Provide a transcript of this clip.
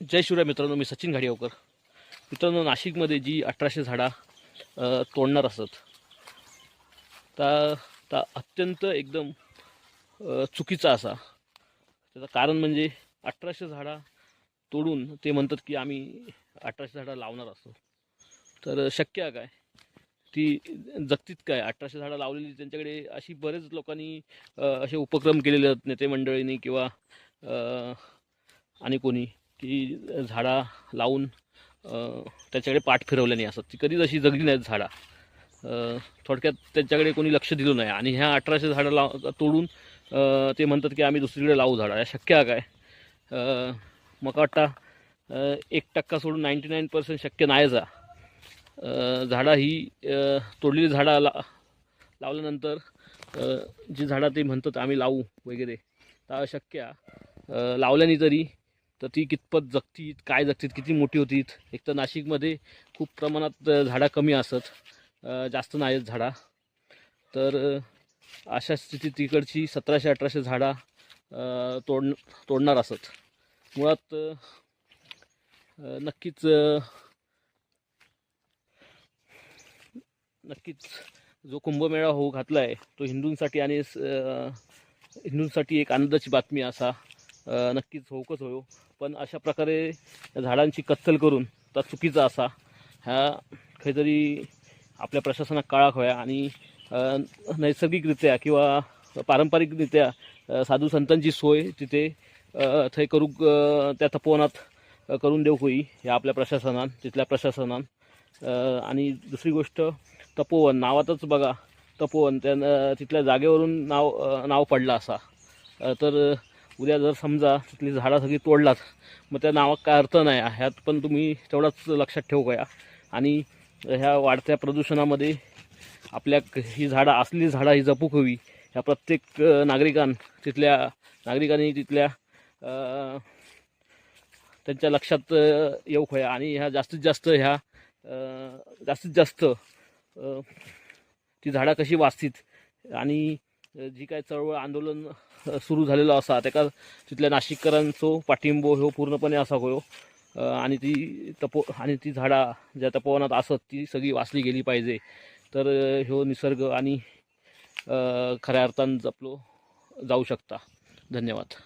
जय शिवराय मित्रांनो, मी सचिन घाडियावकर. मित्रांनो, नाशिकमध्ये जी 1800 झाडा तोडणार असत त्या अत्यंत एकदम चुकीचा असा. त्याचं कारण म्हणजे 1800 झाडा तोडून ते म्हणतात की आम्ही 1800 झाडा लावणार असतो. तर शक्य आहे काय? ती जगतीत काय 1800 झाडं लावलेली त्यांच्याकडे अशी बरेच लोकांनी असे उपक्रम केलेले आहेत नेते मंडळींनी किंवा आणि कोणी की झाडा लावून त्याच्याकडे पाठ फिरवल्या नाही असत. ती कधीच अशी जगली नाहीत झाडा. थोडक्यात त्यांच्याकडे कोणी लक्ष दिलं नाही आणि ह्या 1800 झाडं तोडून ते म्हणतात की आम्ही दुसरीकडे लावू झाडा. या शक्य आहे काय? मका वाटतं 1% सोडून 99% शक्य नाहीच आहे. झाडा ही तोडलेली झाडा लावल्यानंतर जी झाडं ते म्हणतात आम्ही लावू वगैरे तर अशक्य आहे. लावल्याने तरी तर ती कितपत जगतीत, काय जगतीत, किती मोठी होतीत. एक तर नाशिकमध्ये खूप प्रमाणात झाडा कमी असत, जास्त नाहीत झाडा. तर अशा स्थितीत तिकडची 1700-1800 झाडा तोडणार असत. मुळात नक्कीच नक्कीच जो कुंभमेळा होऊ घातला आहे तो हिंदूंसाठी आणि हिंदूंसाठी एक आनंदाची बातमी असा नक्कीच होकच होयो. पण अशा प्रकारे झाडांची कत्तल करून तर चुकीचा असा ह्या काहीतरी आपल्या प्रशासनात काळा खोया आणि नैसर्गिकरित्या किंवा पारंपरिकरित्या साधू संतांची सोय तिथे थंय करू त्या तपोवनात करून देऊ होई ह्या आपल्या प्रशासनान, तिथल्या प्रशासनान. आणि दुसरी गोष्ट, तपोवन नावातच बघा, तपोवन त्या तिथल्या जागेवरून नाव पडलं असा. तर उद्या जर समजा तिथली झाडं सगळी तोडलात मग त्या नावात काय अर्थ नाही. ह्यात पण तुम्ही तेवढाच लक्षात ठेवू का. आणि ह्या वाढत्या प्रदूषणामध्ये आपल्या ही झाडं, असली झाडं ही जपूक हवी ह्या प्रत्येक तिथल्या नागरिकांनी तिथल्या त्यांच्या लक्षात येऊ होया. आणि ह्या जास्तीत जास्त ती झाडं कशी वाचतील आणि जी काय चळवळ आंदोलन सुरू झालेलं असा त्या तिथल्या नाशिककरांचो पाठिंबो हो पूर्णपणे असा होयो. आणि ती झाडा ज्या तपोवनात असत ती सगळी वाचली गेली पाहिजे. तर ह्यो निसर्ग आणि खऱ्या अर्थानं जपलो जाऊ शकता. धन्यवाद.